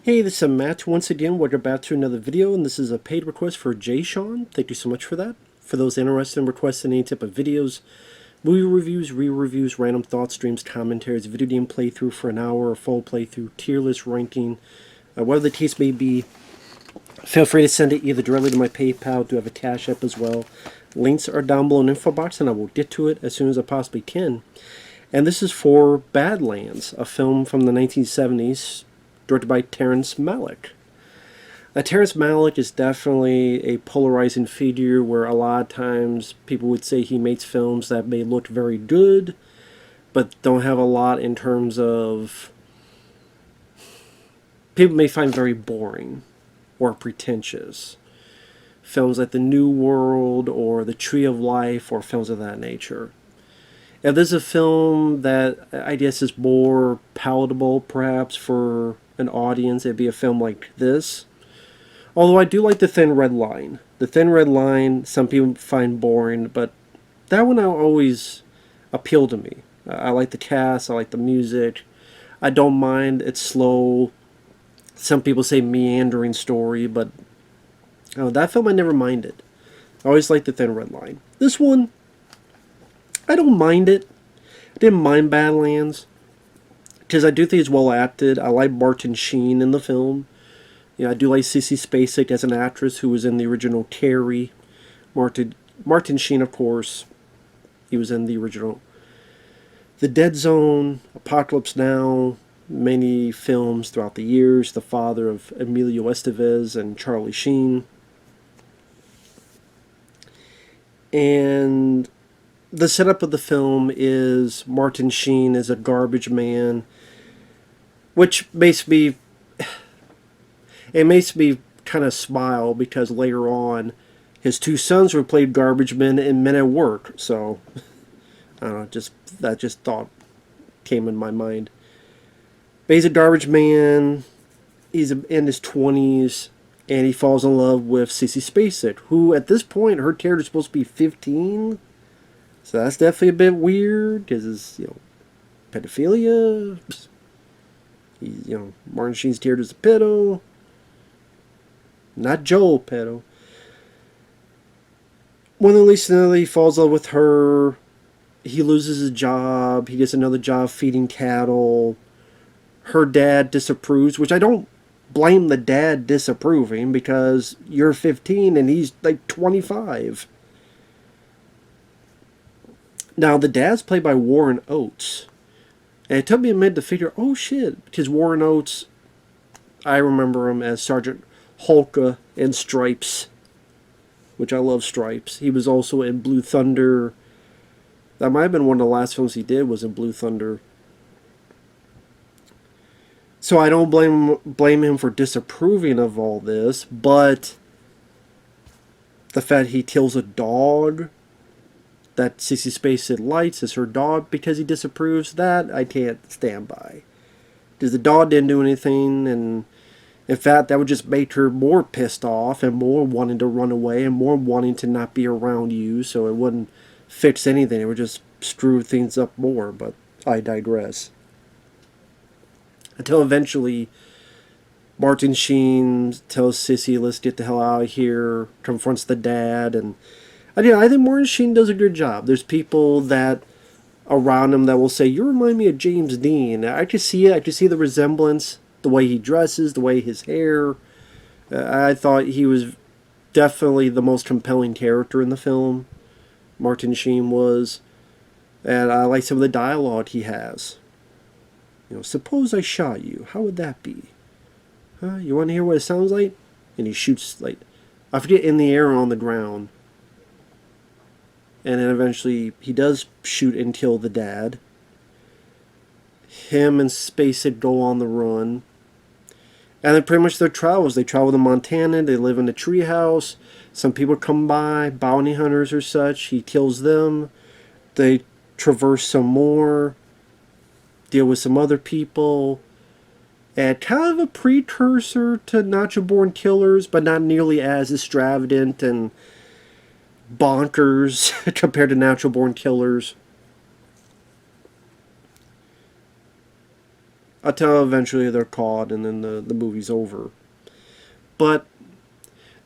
Hey, this is Matt. Once again, welcome back to another video, and this is a paid request for Jay Sean. Thank you so much for that. For those interested in requesting any type of videos, movie reviews, re-reviews, random thoughts, streams, commentaries, video game playthrough for an hour, or full playthrough, tier list ranking, whatever the case may be, feel free to send it either directly to my PayPal. I do have a CashApp as well. Links are down below in the info box, and I will get to it as soon as I possibly can. And this is for Badlands, a film from the 1970s, directed by Terrence Malick. Now, Terrence Malick is definitely a polarizing figure where a lot of times people would say he makes films that may look very good, but don't have a lot in terms of... people may find very boring or pretentious. Films like The New World or The Tree of Life or films of that nature. If there's a film that I guess is more palatable perhaps for an audience, it'd be a film like this. Although I do like The Thin Red Line. The Thin Red Line, some people find boring, but that one always appealed to me. I like the cast, I like the music. I don't mind it's slow. Some people say meandering story, but that film I never minded. I always liked The Thin Red Line. This one, I don't mind it. I didn't mind Badlands, because I do think it's well acted. I like Martin Sheen in the film. I do like Sissy Spacek as an actress who was in the original Carrie. Martin Sheen, of course, he was in the original The Dead Zone, Apocalypse Now, many films throughout the years. The father of Emilio Estevez and Charlie Sheen. And the setup of the film is Martin Sheen is a garbage man, which makes me kind of smile because later on his two sons were played garbage men in Men at Work. So I don't know, that thought came in my mind. But he's a garbage man. He's in his 20s, and he falls in love with Sissy Spacek, who at this point her character is supposed to be 15. So that's definitely a bit weird because it's, pedophilia. He's, Martin Sheen's character is a pedo. Not Joel pedo. When at least he falls in love with her, he loses his job. He gets another job feeding cattle. Her dad disapproves, which I don't blame the dad disapproving because you're 15 and he's like 25. Now, the dad's played by Warren Oates. And it took me a minute to figure, oh shit, because Warren Oates, I remember him as Sergeant Holka in Stripes, which I love Stripes. He was also in Blue Thunder. That might have been one of the last films he did, was in Blue Thunder. So I don't blame him for disapproving of all this, but the fact he kills a dog that Sissy Spacek likes as her dog because he disapproves, that I can't stand by. Because the dog didn't do anything, and in fact that would just make her more pissed off and more wanting to run away and more wanting to not be around you, so it wouldn't fix anything. It would just screw things up more, but I digress. Until eventually Martin Sheen tells Sissy, let's get the hell out of here, confronts the dad, and I think Martin Sheen does a good job. There's people that around him that will say, you remind me of James Dean. I can see it. I can see the resemblance, the way he dresses, the way his hair. I thought he was definitely the most compelling character in the film. Martin Sheen was. And I like some of the dialogue he has. Suppose I shot you. How would that be? Huh? You want to hear what it sounds like? And he shoots, I forget, in the air or on the ground. And then eventually he does shoot and kill the dad. Him and Spacek go on the run. And then pretty much their travels. They travel to Montana. They live in a treehouse. Some people come by, bounty hunters or such. He kills them. They traverse some more. Deal with some other people. And kind of a precursor to Natural Born Killers, but not nearly as extravagant and bonkers compared to Natural Born Killers. until eventually they're caught and then the movie's over. But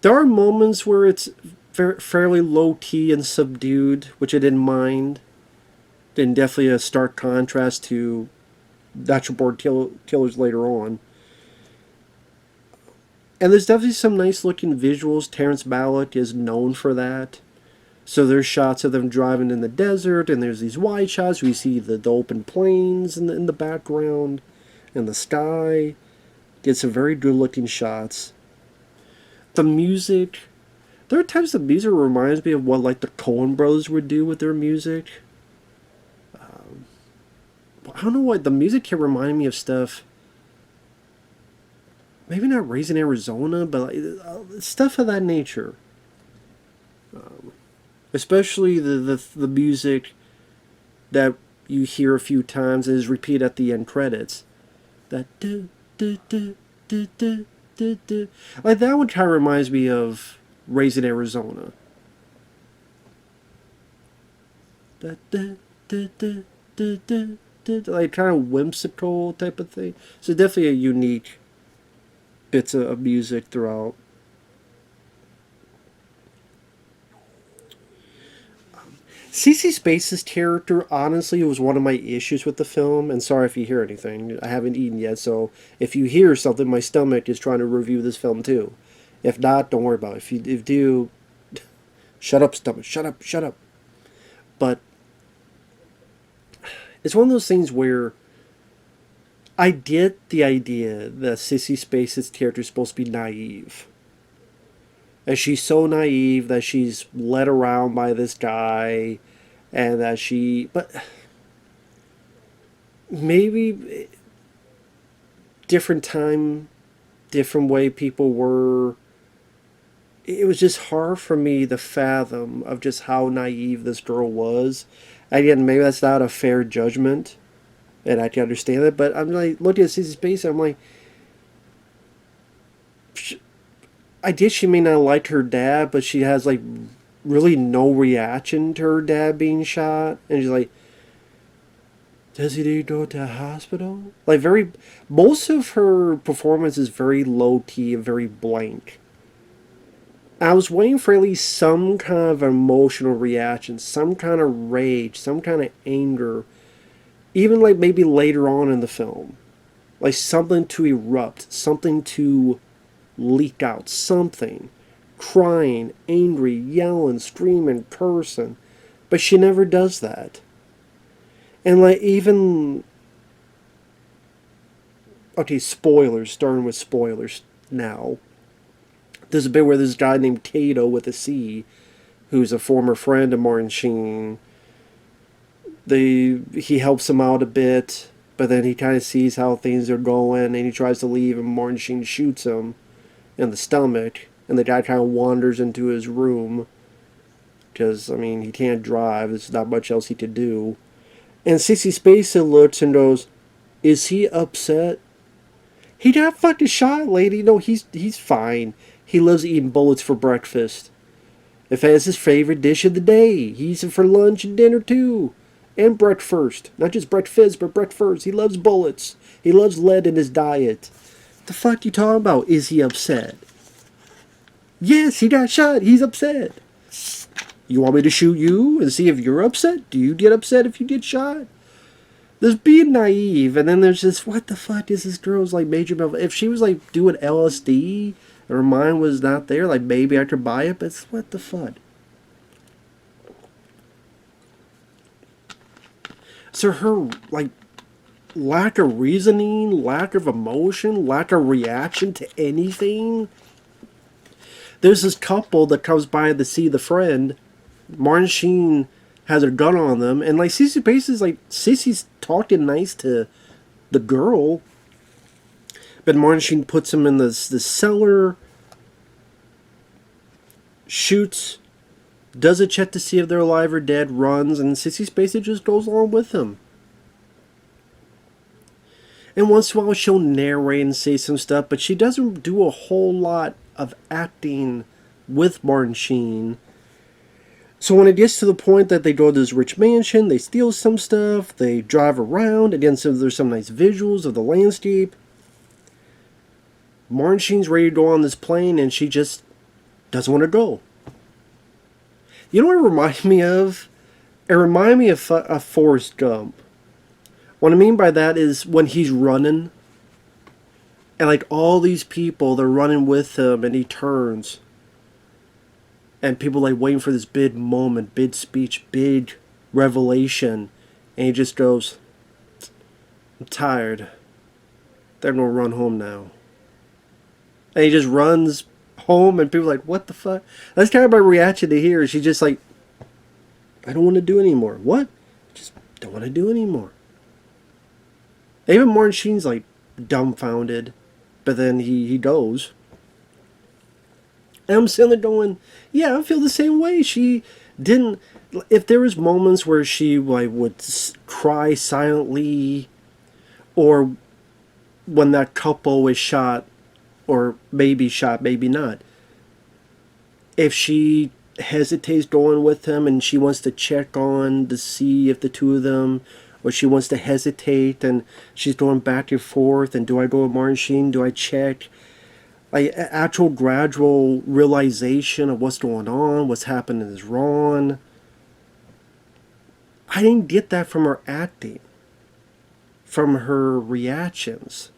there are moments where it's fairly low key and subdued, which I didn't mind. And definitely a stark contrast to natural born killers later on. And there's definitely some nice looking visuals. Terrence Malick is known for that. So there's shots of them driving in the desert, and there's these wide shots. We see the open plains in the background, and the sky. Get some very good looking shots. The music, there are times the music reminds me of what like the Coen brothers would do with their music. I don't know what the music can remind me of stuff. Maybe not Raising Arizona, but like, stuff of that nature. Especially the music that you hear a few times and is repeated at the end credits. That do do do do do do do. Like that one kind of reminds me of Raising Arizona. That do do do do do do. Like kind of whimsical type of thing. So definitely a unique bits of music throughout. Sissy Spacek's character, honestly, was one of my issues with the film. And sorry if you hear anything. I haven't eaten yet, so if you hear something, my stomach is trying to review this film too. If not, don't worry about it. If you do, shut up, stomach. Shut up, shut up. But it's one of those things where I get the idea that Sissy Spacek's character is supposed to be naive. And she's so naive that she's led around by this guy, and that but maybe different time, different way people were. It was just hard for me to fathom of just how naive this girl was. Again, maybe that's not a fair judgment, and I can understand it. But I'm like looking at Sissy Spacek, I'm like. I guess she may not like her dad, but she has like really no reaction to her dad being shot, and she's like, "Does he need to go to the hospital?" Like most of her performance is very low key and very blank. I was waiting for at least some kind of emotional reaction, some kind of rage, some kind of anger, even like maybe later on in the film, like something to erupt, something to leak out, something, crying, angry, yelling, screaming, cursing, but she never does that. And like even, okay, spoilers, starting with spoilers now. There's a bit where this guy named Cato with a C, who's a former friend of Martin Sheen, he helps him out a bit, but then he kind of sees how things are going, and he tries to leave, and Martin Sheen shoots him in the stomach, and the guy kind of wanders into his room because, I mean, he can't drive. There's not much else he could do. And Sissy Spacek looks and goes, "Is he upset?" "He got fucking shot, lady." "No, he's fine. He loves eating bullets for breakfast. In fact, it's his favorite dish of the day. He eats it for lunch and dinner too. And breakfast. Not just breakfast, but breakfast. He loves bullets. He loves lead in his diet." The fuck you talking about? Is he upset? Yes, he got shot. He's upset. You want me to shoot you and see if you're upset? Do you get upset if you get shot? There's being naive, and then there's this, what the fuck is this girl's like major... If she was like doing LSD and her mind was not there, like maybe I could buy it, but it's what the fuck? So her, like, lack of reasoning, lack of emotion, lack of reaction to anything. There's this couple that comes by to see the friend. Martin Sheen has a gun on them, and like Sissy Spacek is like, Sissy's talking nice to the girl, but Martin Sheen puts him in this cellar, shoots, does a check to see if they're alive or dead, runs, and Sissy Spacek just goes along with him. And once in a while she'll narrate and say some stuff, but she doesn't do a whole lot of acting with Martin Sheen. So when it gets to the point that they go to this rich mansion, they steal some stuff, they drive around, again, so there's some nice visuals of the landscape. Martin Sheen's ready to go on this plane, and she just doesn't want to go. You know what it reminded me of? It reminded me of Forrest Gump. What I mean by that is when he's running, and like all these people, they're running with him, and he turns. And people like waiting for this big moment, big speech, big revelation. And he just goes, I'm tired. They're going to run home now. And he just runs home, and people are like, what the fuck? That's kind of my reaction to here. She's just like, I don't want to do anymore. What? Just don't want to do anymore. Even Martin Sheen's like dumbfounded. But then he goes. And I'm sitting there going, yeah, I feel the same way. She didn't... If there was moments where she like would cry silently, or when that couple was shot, or maybe shot, maybe not. If she hesitates going with him and she wants to check on to see if the two of them, or she wants to hesitate and she's going back and forth, and do I go with Martin Sheen? Do I check? Like actual gradual realization of what's going on, what's happening is wrong. I didn't get that from her acting, from her reactions.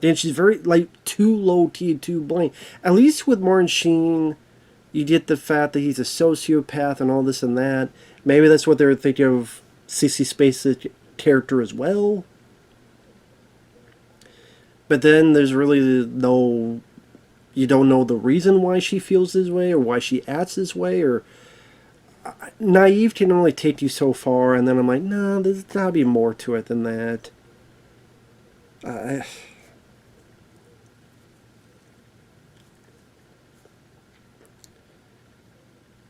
And she's very, like, too low-key, too blank. At least with Martin Sheen, you get the fact that he's a sociopath and all this and that. Maybe that's what they were thinking of Sissy Spacek's character as well. But then there's really no... You don't know the reason why she feels this way, or why she acts this way, or... Naive can only take you so far, and then I'm like, no, there's gotta be more to it than that. And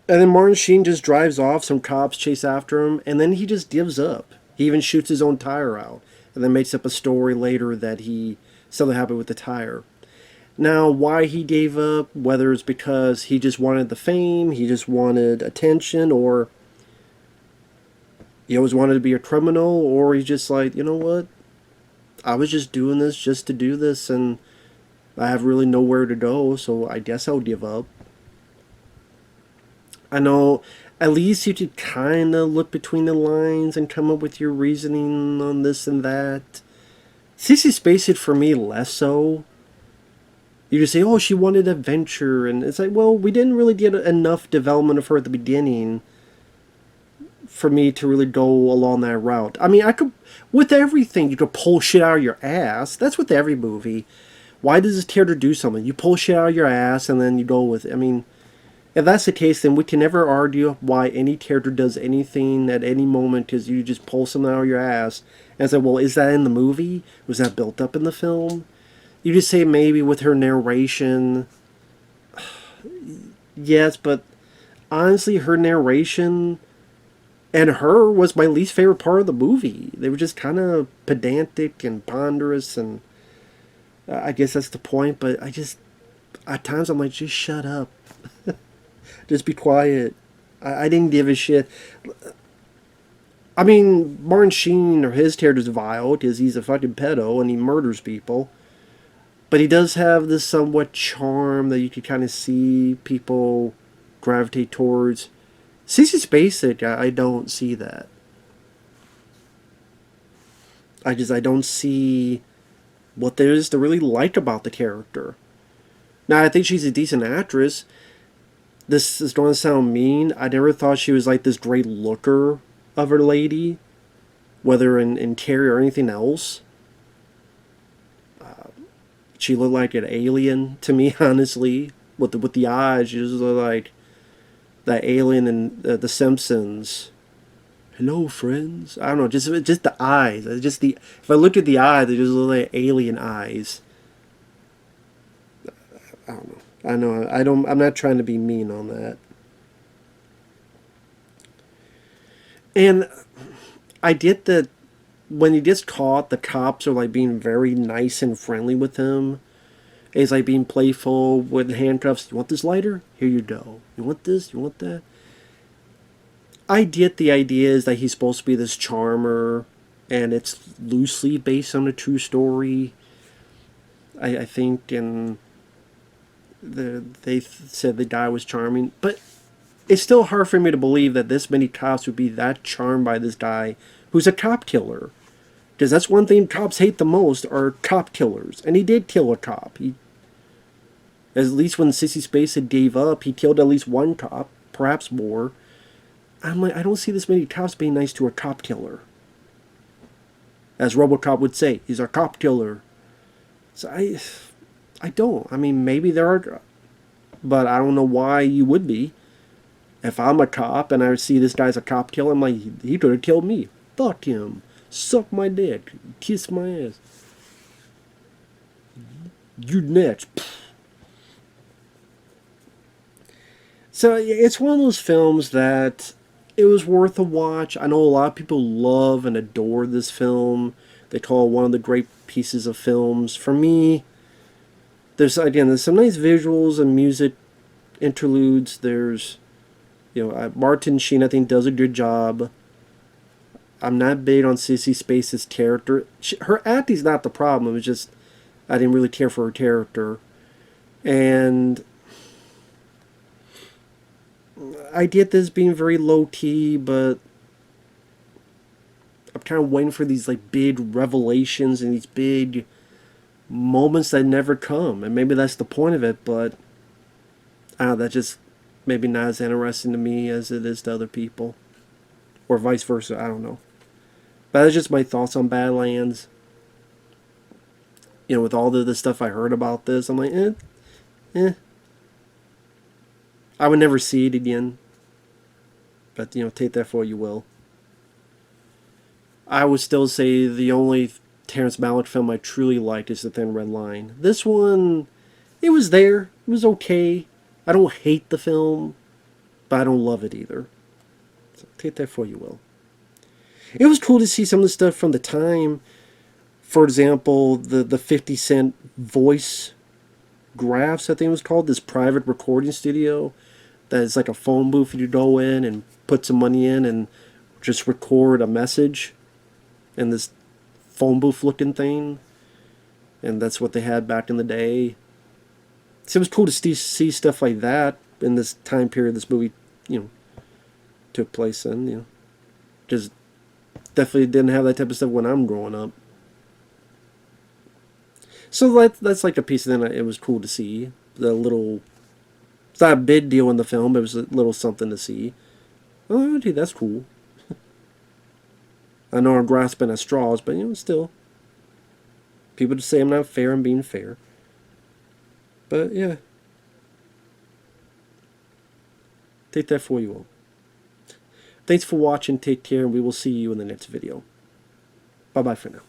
then Martin Sheen just drives off, some cops chase after him, and then he just gives up. He even shoots his own tire out, and then makes up a story later that he something happened with the tire. Now, why he gave up, whether it's because he just wanted the fame, he just wanted attention, or he always wanted to be a criminal, or he's just like, you know what, I was just doing this just to do this, and I have really nowhere to go, so I guess I'll give up. I know, at least you could kind of look between the lines and come up with your reasoning on this and that. Sissy Spacek, for me, less so. You just say, oh, she wanted adventure, and it's like, well, we didn't really get enough development of her at the beginning for me to really go along that route. I mean, I could, with everything, you could pull shit out of your ass. That's with every movie. Why does this character do something? You pull shit out of your ass, and then you go with it. I mean, if that's the case, then we can never argue why any character does anything at any moment, because you just pull something out of your ass and say, well, is that in the movie? Was that built up in the film? You just say maybe with her narration. Yes, but honestly, her narration and her was my least favorite part of the movie. They were just kind of pedantic and ponderous, and I guess that's the point, but I just, at times I'm like, just shut up. Just be quiet. I didn't give a shit. I mean, Martin Sheen, or his character's vile, because he's a fucking pedo and he murders people. But he does have this somewhat charm that you can kind of see people gravitate towards. Sissy Spacek, I don't see that. I don't see what there is to really like about the character. Now, I think she's a decent actress. This is going to sound mean. I never thought she was like this great looker of her lady, whether in Carrie or anything else. She looked like an alien to me, honestly, with the eyes. She just looked like that alien in The Simpsons. Hello, friends. I don't know, just the eyes. If I look at the eyes, they just look like alien eyes. I don't know. I'm not trying to be mean on that. And I get that when he gets caught, the cops are like being very nice and friendly with him. He's like being playful with handcuffs. You want this lighter? Here you go. You want this? You want that? I get the idea is that he's supposed to be this charmer, and it's loosely based on a true story. I think, and they said the guy was charming, but it's still hard for me to believe that this many cops would be that charmed by this guy who's a cop killer. Because that's one thing cops hate the most are cop killers. And he did kill a cop. At least when Sissy Spacek gave up, he killed at least one cop, perhaps more. I'm like, I don't see this many cops being nice to a cop killer. As RoboCop would say, he's a cop killer. So I don't. I mean, maybe there are, but I don't know why you would be. If I'm a cop and I see this guy's a cop killer, I'm like, he could have killed me. Fuck him. Suck my dick. Kiss my ass. You next. So it's one of those films that it was worth a watch. I know a lot of people love and adore this film. They call it one of the great pieces of films. For me, there's some nice visuals and music interludes. There's, Martin Sheen, I think, does a good job. I'm not big on Sissy Spacek's character. Her acting's not the problem. It's just I didn't really care for her character. And I get this being very low-key, but I'm kind of waiting for these big revelations and these big moments that never come. And maybe that's the point of it, but that's just maybe not as interesting to me as it is to other people. Or vice versa, I don't know. But that's just my thoughts on Badlands. With all the stuff I heard about this, I'm like, I would never see it again. But, take that for what you will. I would still say the only Terrence Malick film I truly liked is The Thin Red Line. This one, it was there. It was okay. I don't hate the film, but I don't love it either. So take that for what you will. It was cool to see some of the stuff from the time. For example, the 50 Cent voice graphs, I think it was called, this private recording studio that is like a phone booth. You go in and put some money in and just record a message in this phone booth looking thing. And that's what they had back in the day. So it was cool to see stuff like that in this time period this movie, took place in, Just definitely didn't have that type of stuff when I'm growing up. So that's like a piece of that it was cool to see. It's not a big deal in the film, but it was a little something to see. Oh, gee, that's cool. I know I'm grasping at straws, but still. People just say I'm not fair, I'm being fair. But yeah. Take that for you all. Thanks for watching, take care, and we will see you in the next video. Bye-bye for now.